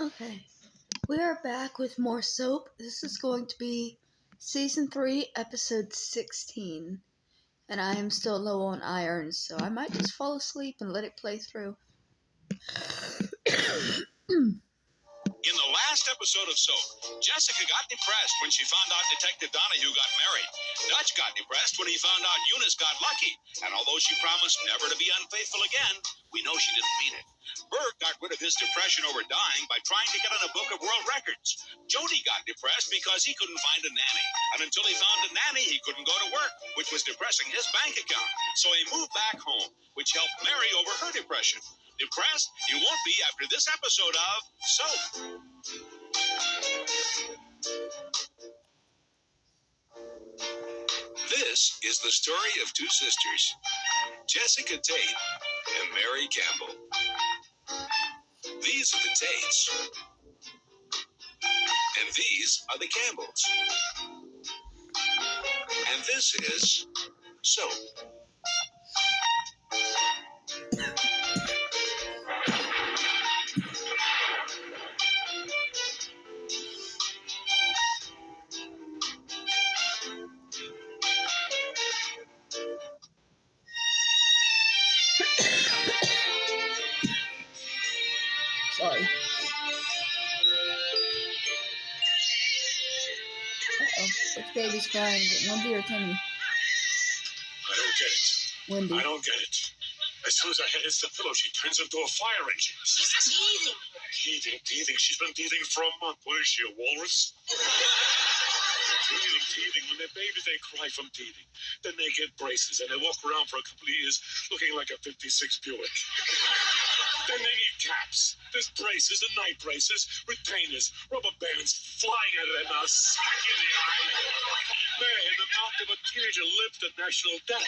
Okay, we are back with more soap. This is going to be Season 3, Episode 16. And I am still low on iron, so I might just fall asleep and let it play through. In the last episode of Soap, Jessica got depressed when she found out Detective Donahue got married. Dutch got depressed when he found out Eunice got lucky. And although she promised never to be unfaithful again, we know she didn't mean it. Bert got rid of his depression over dying by trying to get on a book of world records. Jody got depressed because he couldn't find a nanny. And until he found a nanny, he couldn't go to work, which was depressing his bank account. So he moved back home, which helped Mary over her depression. Depressed? You won't be after this episode of Soap. This is the story of two sisters, Jessica Tate and Mary Campbell. These are the Tates, and these are the Campbells. And this is Soap. Sorry. Which baby's crying? Is it Wendy or Timmy? I don't get it. Wendy. I don't get it. As soon as her head hits the pillow, she turns into a fire engine. She's teething. Teething. She's been teething for a month. What is she, a walrus? Teething. When they're babies, they cry from teething. Then they get braces, and they walk around for a couple of years looking like a 56 Buick. Then they need caps. There's braces and night braces, retainers, rubber bands flying out of their mouths, smack in the eye. There, in the mouth of a teenager lived a national debt.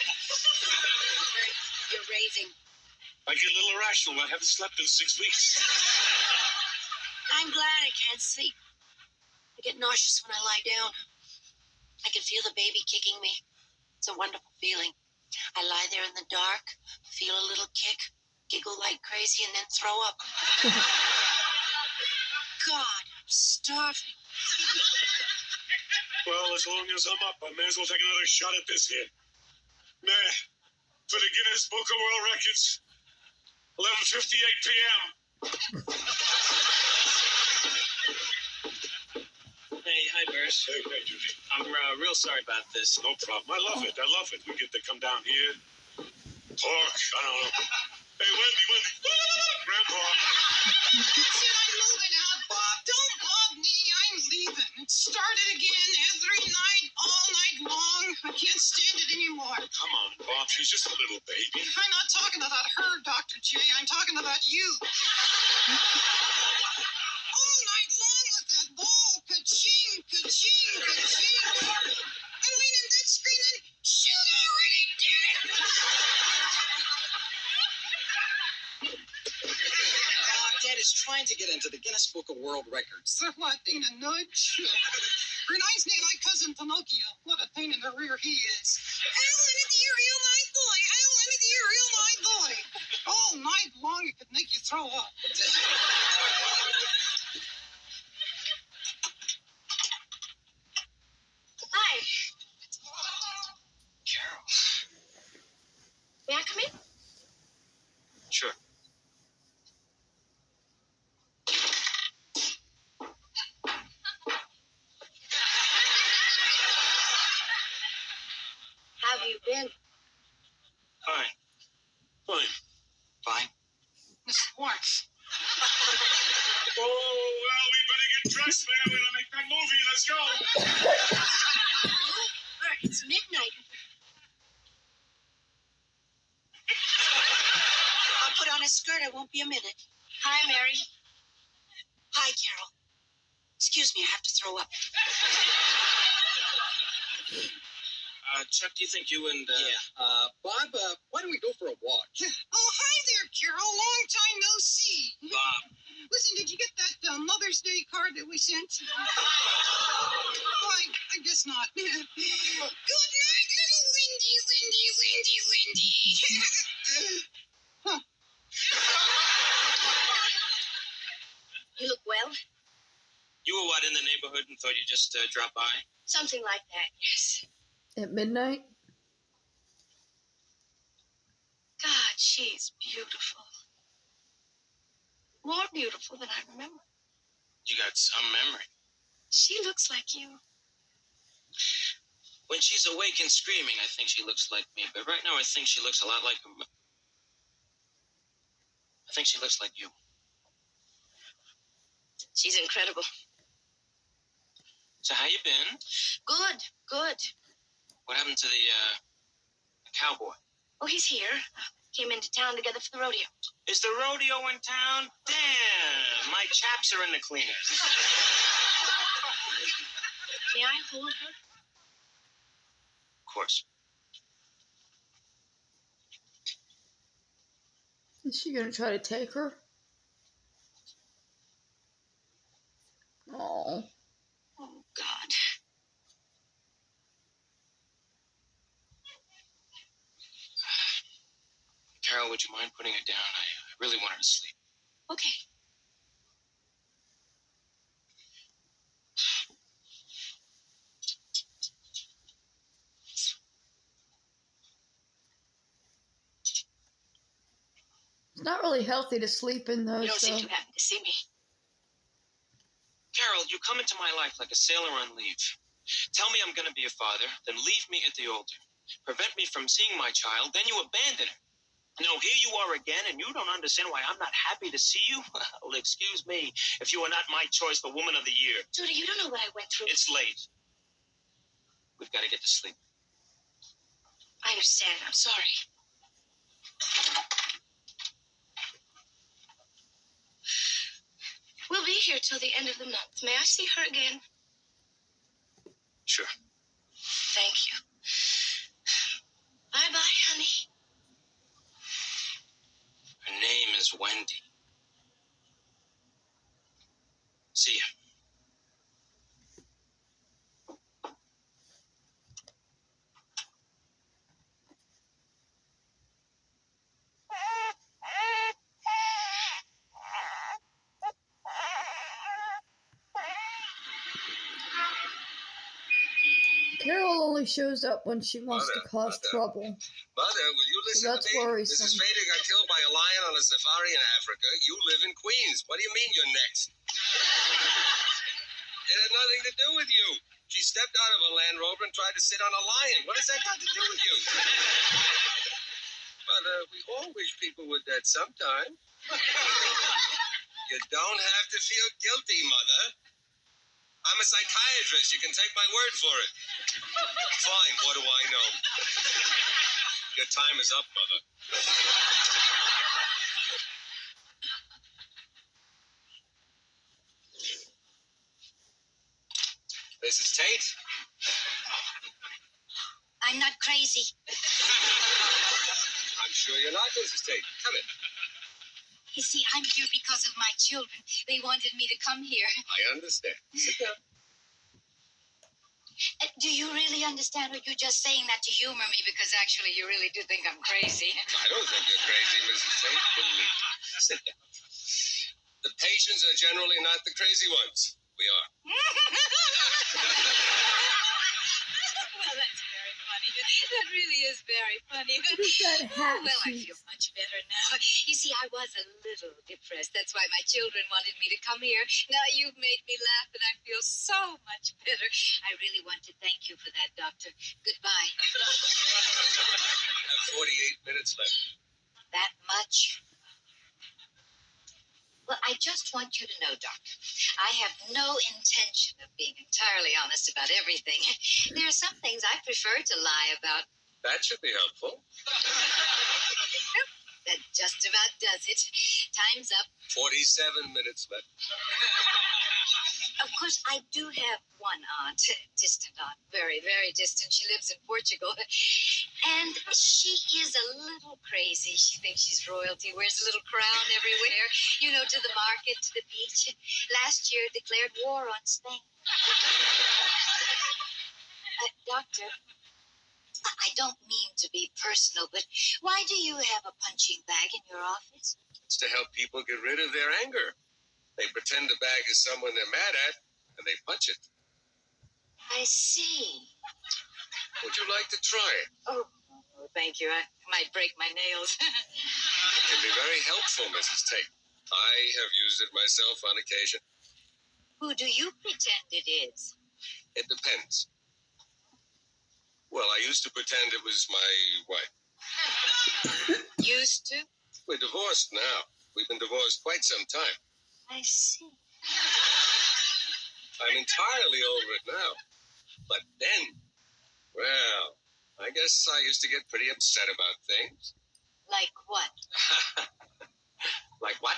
You're raving. I get a little irrational. I haven't slept in 6 weeks. I'm glad I can't sleep. I get nauseous when I lie down. I can feel the baby kicking me. It's a wonderful feeling. I lie there in the dark, feel a little kick, giggle like crazy, and then throw up. God, I'm starving. Well, as long as I'm up, I may as well take another shot at this here. Nah, for the Guinness Book of World Records, 11:58 p.m. Hey, hi, Bert. Hey, Judy. I'm real sorry about this. No problem. I love it. We get to come down here, talk, I don't know. Hey, Wendy. Grandpa. Said I'm moving out, Bob. Don't bug me. I'm leaving. It started again every night, all night long. I can't stand it anymore. Come on, Bob. She's just a little baby. I'm not talking about her, Dr. J. I'm talking about you. All night long with that ball. Ka-ching, ka-ching, ka-ching. I'm leaning dead screaming, shoot already, damn it! Dad is trying to get into the Guinness Book of World Records. So what, ain't a nudge? Reminds me of my cousin Pinocchio. What a pain in the rear he is. I'll let it hear real my boy. I'll let it hear real my boy. All night long it could make you throw up. Hi. Carol. May I come in? Sure. How have you been? Hi. Fine. Miss Schwartz. Oh, well, we better get dressed, man. We're gonna make that movie. Let's go. Bert, it's midnight. I'll put on a skirt. I won't be a minute. Hi, Mary. Hi, Carol. Excuse me, I have to throw up. Chuck, do you think you and... Bob, why don't we go for a walk? Oh, hi there, Carol. Long time no see. Bob. Listen, did you get that Mother's Day card that we sent? Oh, I guess not. Good night, little Windy. Huh. You look well? You were what, in the neighborhood and thought you'd just drop by? Something like that, yes. At midnight? God, she's beautiful. More beautiful than I remember. You got some memory. She looks like you. When she's awake and screaming, I think she looks like me. But right now, I think she looks a lot like... I think she looks like you. She's incredible. So how you been? Good, good. What happened to the cowboy? Oh, he's here. Came into town together for the rodeo. Is the rodeo in town? Damn, my chaps are in the cleaners. May I hold her? Of course. Is she gonna try to take her? Oh. Oh, God. Carol, would you mind putting it down? I really want her to sleep. Okay. It's not really healthy to sleep in those, You don't seem so. too happy to see me. Carol, you come into my life like a sailor on leave. Tell me I'm going to be a father, then leave me at the altar. Prevent me from seeing my child, then you abandon her. Now, here you are again, and you don't understand why I'm not happy to see you? Well, excuse me, if you are not my choice for Woman of the Year. Judy, you don't know what I went through. It's late. We've got to get to sleep. I understand. I'm sorry. We'll be here till the end of the month. May I see her again? Sure. Thank you. Bye-bye, honey. Her name is Wendy. See ya. Carol only shows up when she wants to cause trouble. Mother, will you listen So that's to me? worrisome. Mrs. Fader got killed by a lion on a safari in Africa. You live in Queens. What do you mean you're next? It had nothing to do with you. She stepped out of a Land Rover and tried to sit on a lion. What has that got to do with you? But we all wish people would that sometime. You don't have to feel guilty, Mother. I'm a psychiatrist. You can take my word for it. Fine, what do I know? Your time is up, Mother. Mrs. Tate? I'm not crazy. I'm sure you're not, Mrs. Tate. Come in. You see, I'm here because of my children. They wanted me to come here. I understand. Sit down. Do you really understand, or you're just saying that to humor me because actually you really do think I'm crazy? I don't think you're crazy, Mrs. Tate. Believe me. Sit down. The patients are generally not the crazy ones. We are. Well, that's very funny. That really is very funny. What is that hat Well, I she's... feel much better now. You see, I was a little depressed. That's why my children wanted me to come here. Now you've made me laugh, and I feel so much better. I really want to thank you for that, Doctor. Goodbye. I have 48 minutes left. That much? Well, I just want you to know, Doctor, I have no intention of being entirely honest about everything. There are some things I prefer to lie about. That should be helpful. That just about does it. Time's up. 47 minutes left. Of course, I do have one aunt, distant aunt, very, very distant. She lives in Portugal. And she is a little crazy. She thinks she's royalty, wears a little crown everywhere, you know, to the market, to the beach. Last year declared war on Spain. Doctor, I don't mean to be personal, but why do you have a punching bag in your office? It's to help people get rid of their anger. They pretend the bag is someone they're mad at, and they punch it. I see. Would you like to try it? Oh, thank you. I might break my nails. It can be very helpful, Mrs. Tate. I have used it myself on occasion. Who do you pretend it is? It depends. Well, I used to pretend it was my wife. Used to? We're divorced now. We've been divorced quite some time. I see. I'm entirely over it now. But then, well, I guess I used to get pretty upset about things. Like what? Like what?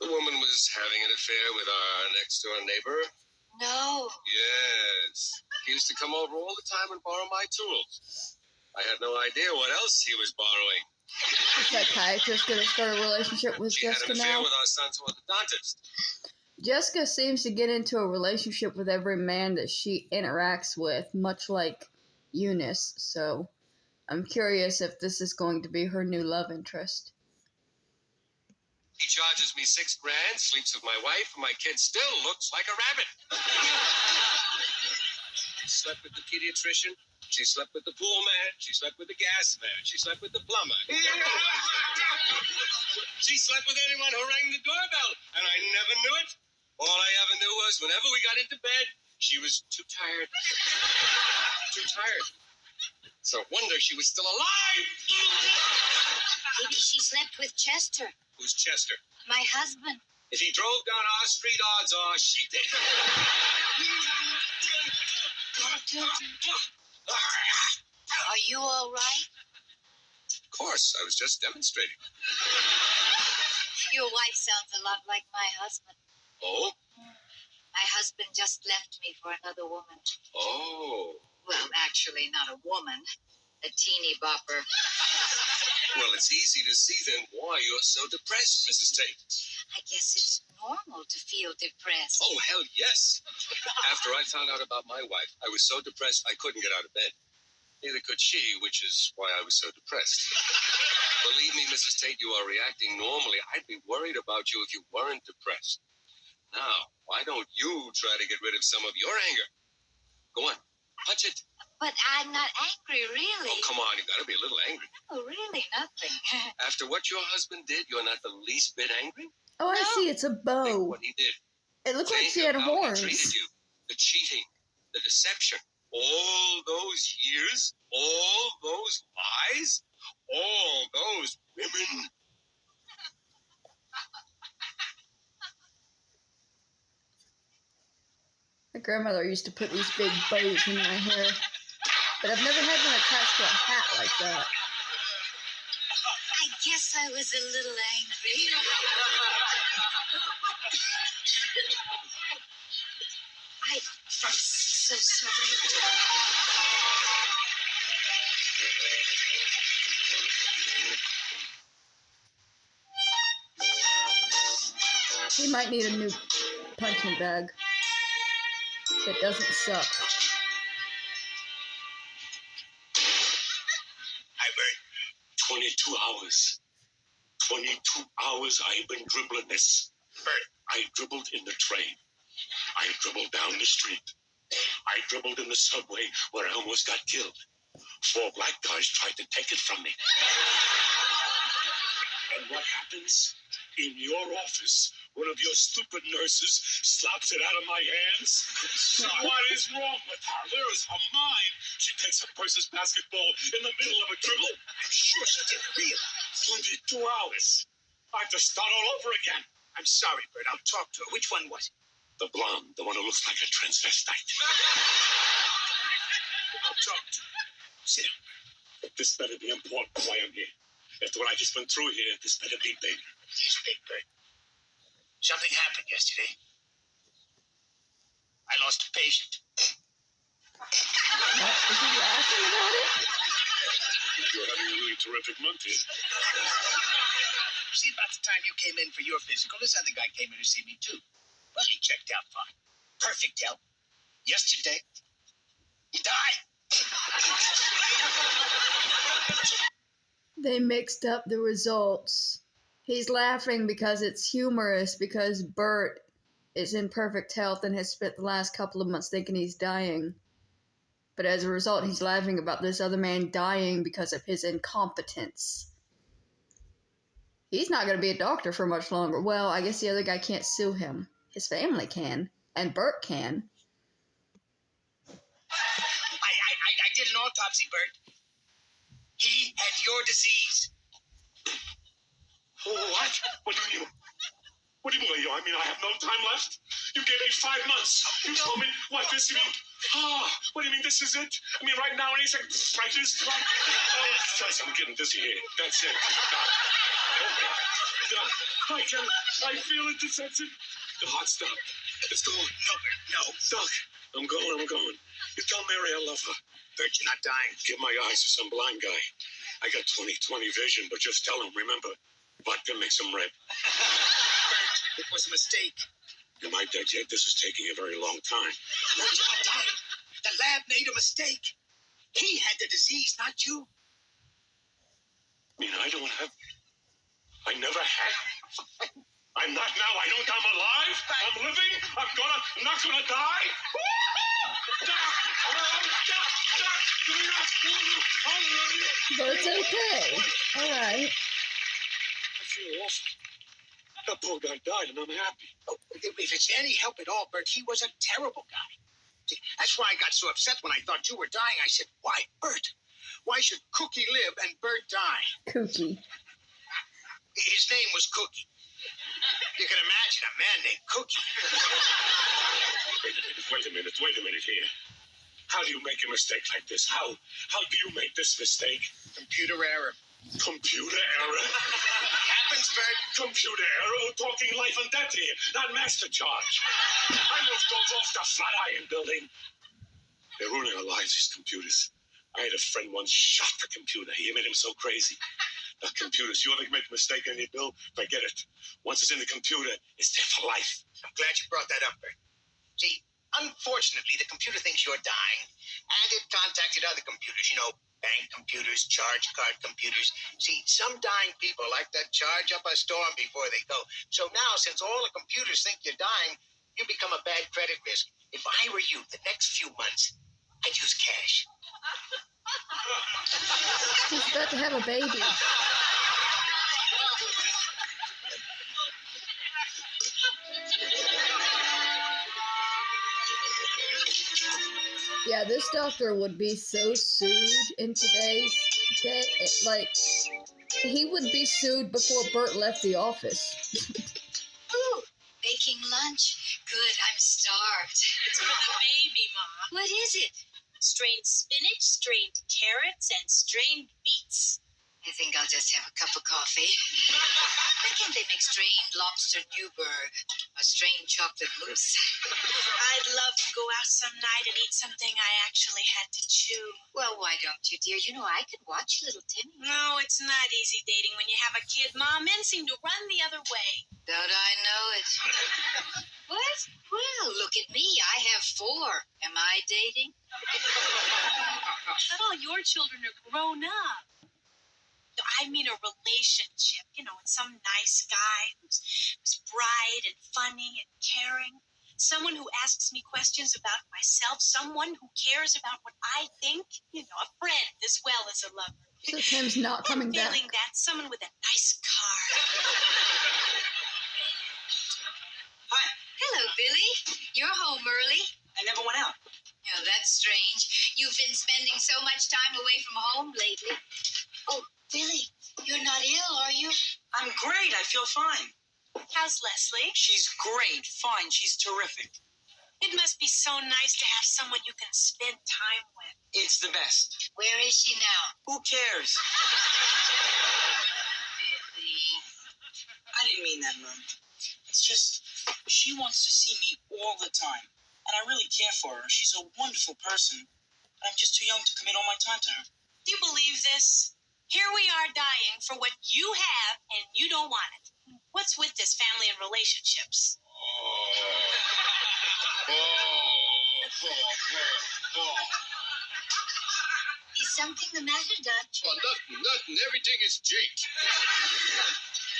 The woman was having an affair with our next-door neighbor. No. Yes. He used to come over all the time and borrow my tools. I had no idea what else he was borrowing. The psychiatrist gonna start a relationship with She had Jessica an affair now. with our son's orthodontist. Jessica seems to get into a relationship with every man that she interacts with, much like Eunice, so I'm curious if this is going to be her new love interest. He charges me $6 grand, sleeps with my wife, and my kid still looks like a rabbit. She slept with the pediatrician. She slept with the pool man. She slept with the gas man. She slept with the plumber. She slept with anyone who rang the doorbell, and I never knew it. All I ever knew was whenever we got into bed, she was too tired. Too tired. It's a wonder she was still alive. Maybe she slept with Chester, Who's Chester? my husband. If he drove down our street, odds are she did. Are you all right? Of course, I was just demonstrating. Your wife sounds a lot like my husband. Oh? My husband just left me for another woman. Oh. Well, actually, not a woman. A teeny bopper. Well, it's easy to see then why you're so depressed, Mrs. Tate. I guess it's normal to feel depressed. Oh, hell yes. After I found out about my wife, I was so depressed I couldn't get out of bed. Neither could she, which is why I was so depressed. Believe me, Mrs. Tate, you are reacting normally. I'd be worried about you if you weren't depressed. Now, why don't you try to get rid of some of your anger? Go on, punch it. But I'm not angry, really. Oh, come on, you gotta be a little angry. Oh, really, nothing. After what your husband did, you're not the least bit angry? Oh, I No. see, it's a Think bow. what he did. It looked like Think she had of how he horns. treated you. The cheating, the deception, all those years, all those lies, all those women. My grandmother used to put these big bows in my hair, but I've never had one attached to a hat like that. I guess I was a little angry. I'm so sorry. He might need a new punching bag that doesn't suck. I worked 22 hours. 22 hours I've been dribbling this. I dribbled in the train. I dribbled down the street. I dribbled in the subway where I almost got killed. 4 black guys tried to take it from me. And what happens? In your office, one of your stupid nurses slaps it out of my hands. What is wrong with her? Where is her mind? She takes a person's basketball in the middle of a dribble. I'm sure she didn't realize. 22 hours. I have to start all over again. I'm sorry, Bert. I'll talk to her. Which one was it? The blonde, the one who looks like a transvestite. I'll talk to her. Sit down. This better be important why I'm here. After what I just went through here, this better be big. Yes, big, Bert. Something happened yesterday. I lost a patient. What? Is he laughing about it? You're having a really terrific month here. See, about the time you came in for your physical, this other guy came in to see me too. Well, he checked out fine. Perfect health. Yesterday, he died. They mixed up the results. He's laughing because it's humorous, because Bert is in perfect health and has spent the last couple of months thinking he's dying. But as a result, he's laughing about this other man dying because of his incompetence. He's not going to be a doctor for much longer. Well, I guess the other guy can't sue him. His family can, and Bert can. I did an autopsy, Bert. He had your disease. What? What do you mean? What do you mean? I mean, I have no time left? You gave me 5 months. You told me, what, this, you mean? What do you mean, this is it? I mean, right now, any second, right this, right? Oh, I'm getting dizzy here. That's it. I feel it, that's it. The heart stopped. It's going. No, Bert, no. Doc, I'm going. You tell Mary I love her. Bert, you're not dying. Give my eyes to some blind guy. I got 20/20 vision, but just tell him, remember, vodka makes him red. Bert, it was a mistake. Am I dead yet? This is taking a very long time. Bert, you're not dying. The lab made a mistake. He had the disease, not you. I mean, I never had. I'm not now. I know I'm alive. I'm living. I'm not gonna die. Bert's okay. All right. I feel awful. That poor guy died, and I'm happy. Oh, if it's any help at all, Bert, he was a terrible guy. See, that's why I got so upset when I thought you were dying. I said, why, Bert? Why should Cookie live and Bert die? Cookie. His name was Cookie. You can imagine a man named Cookie. Wait a minute here. How do you make a mistake like this? How do you make this mistake? Computer error. Computer error? Happens, Bert. Computer error? We're talking life and death here, not master charge. I moved those off the Flatiron building. They're ruining our lives, these computers. I had a friend once shot the computer. He made him so crazy. The computers, you ever make a mistake on your bill, forget it. Once it's in the computer, it's there for life. I'm glad you brought that up, Bert. See, unfortunately, the computer thinks you're dying, and it contacted other computers, bank computers, charge card computers. See, some dying people like to charge up a storm before they go. So now, since all the computers think you're dying, you become a bad credit risk. If I were you, the next few months, I'd use cash. He's about to have a baby. Yeah, this doctor would be so sued in today's day. He would be sued before Bert left the office. Ooh, baking lunch. Good, I'm starved. It's for the baby, Ma. What is it? Strained spinach, strained carrots, and strained beets. I think I'll just have a cup of coffee. Why can't they make strained lobster Newburg or strained chocolate mousse? I'd love to go out some night and eat something I actually had to chew. Well, why don't you, dear? I could watch little Timmy. No, it's not easy dating when you have a kid, Ma. Men seem to run the other way. Don't I know it? What? Well, look at me. I have 4. Am I dating? But all your children are grown up. I mean a relationship, with some nice guy who's bright and funny and caring. Someone who asks me questions about myself. Someone who cares about what I think. A friend as well as a lover. So Tim's not coming back. Feeling that, someone with a nice car. Hi. Hello, Billy. You're home early. I never went out. That's strange. You've been spending so much time away from home lately. Oh, Billy, you're not ill, are you? I'm great. I feel fine. How's Leslie? She's great. Fine. She's terrific. It must be so nice to have someone you can spend time with. It's the best. Where is she now? Who cares? Billy. I didn't mean that, Mom. It's just, she wants to see me all the time. And I really care for her. She's a wonderful person. I'm just too young to commit all my time to her. Do you believe this? Here we are dying for what you have and you don't want it. What's with this family and relationships? Is something the matter, Dutch? Oh, nothing. Everything is Jake.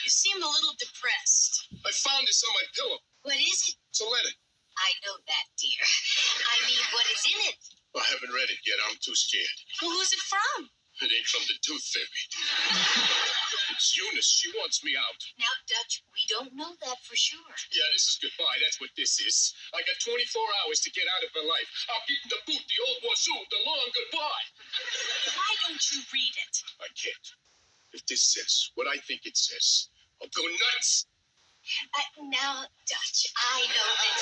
You seem a little depressed. I found this on my pillow. What is it? It's a letter. I know that, dear. I mean, what is in it? I haven't read it yet. I'm too scared. Well, who's it from? It ain't from the Tooth Fairy. It's Eunice. She wants me out. Now, Dutch, we don't know that for sure. Yeah, this is goodbye. That's what this is. I got 24 hours to get out of her life. I'm beating the boot, the old wazoo, the long goodbye. Why don't you read it? I can't. If this says what I think it says, I'll go nuts. Now, Dutch, I know that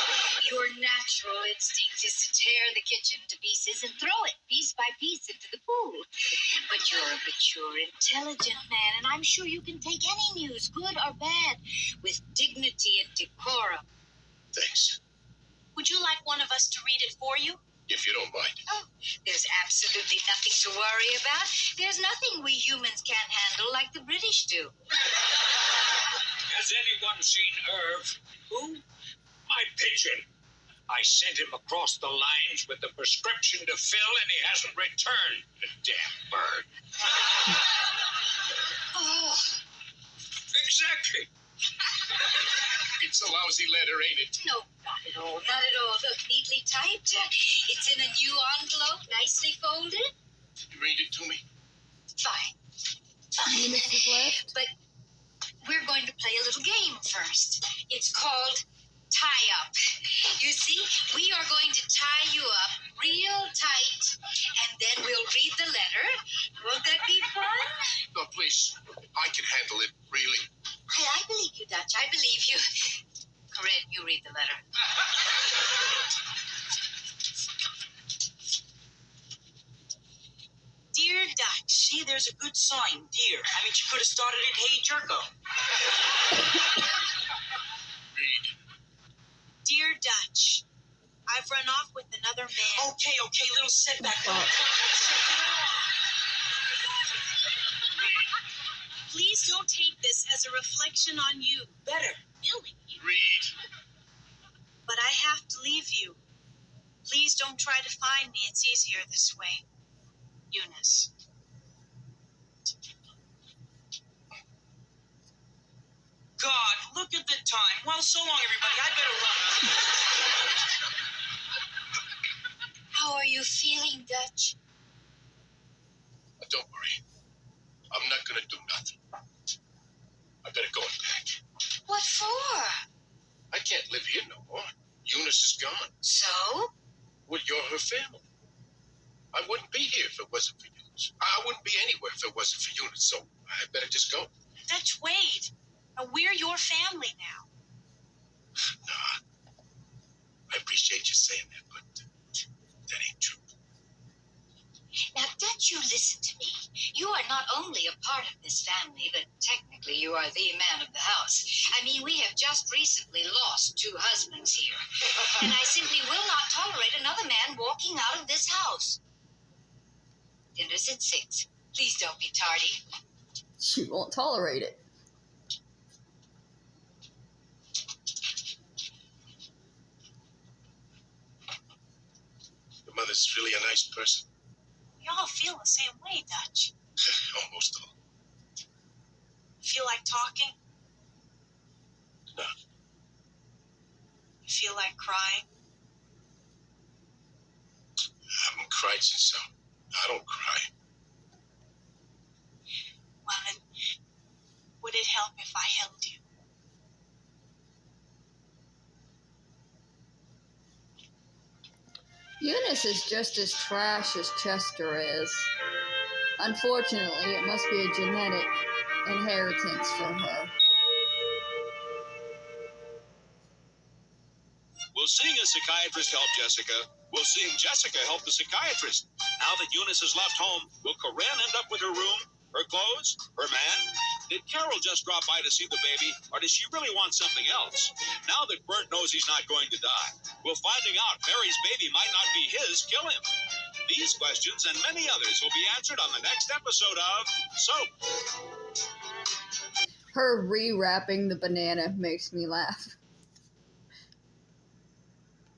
your natural instinct is to tear the kitchen to pieces and throw it piece by piece into the pool. But you're a mature, intelligent man, and I'm sure you can take any news, good or bad, with dignity and decorum. Thanks. Would you like one of us to read it for you? If you don't mind. Oh, there's absolutely nothing to worry about. There's nothing we humans can't handle like the British do. Has anyone seen Irv? Who? My pigeon. I sent him across the lines with the prescription to fill, and he hasn't returned. The damn bird. Oh, Exactly. It's a lousy letter, ain't it? no, not at all. Not at all. Look, neatly typed. It's in a new envelope, nicely folded. You read it to me? Fine. Eunice is left. But we're going to play a little game first. It's called Tie Up. You see, we are going to tie you up real tight, and then we'll read the letter. Won't that be fun? No, please. I can handle it, really. I believe you, Dutch. I believe you. Corinne, you read the letter. Dear Dutch. See, there's a good sign, dear. I mean, she could have started it, Hey Jerko. Read. Dear Dutch. I've run off with another man. Okay, little setback. Please don't take this as a reflection on you. Better. Billy. Read. But I have to leave you. Please don't try to find me. It's easier this way. Eunice. God, look at the time. Well, so long, everybody. I better run. How are you feeling, Dutch? Don't worry. I'm not gonna do nothing. I better go back. What for? I can't live here no more. Eunice is gone. So? Well, you're her family. I wouldn't be here if it wasn't for Eunice. I wouldn't be anywhere if it wasn't for Eunice, so I better just go. Dutch, wait. We're your family now. Nah. I appreciate you saying that, but that ain't true. Now, Dutch, you listen to me. You are not only a part of this family, but technically you are the man of the house. I mean, we have just recently lost 2 husbands here. And I simply will not tolerate another man walking out of this house. Dinner's at 6. Please don't be tardy. She won't tolerate it. Your mother's really a nice person. We all feel the same way, Dutch. Almost all. Feel like talking? No. You feel like crying? I haven't cried since I don't cry. Well, then, would it help if I held you? Eunice is just as trash as Chester is. Unfortunately, it must be a genetic inheritance for her. Will seeing a psychiatrist help Jessica? Will seeing Jessica help the psychiatrist? Now that Eunice has left home, will Corinne end up with her room, her clothes, her man? Did Carol just drop by to see the baby, or does she really want something else? Now that Bert knows he's not going to die, will finding out Mary's baby might not be his kill him? These questions and many others will be answered on the next episode of Soap. Her rewrapping the banana makes me laugh.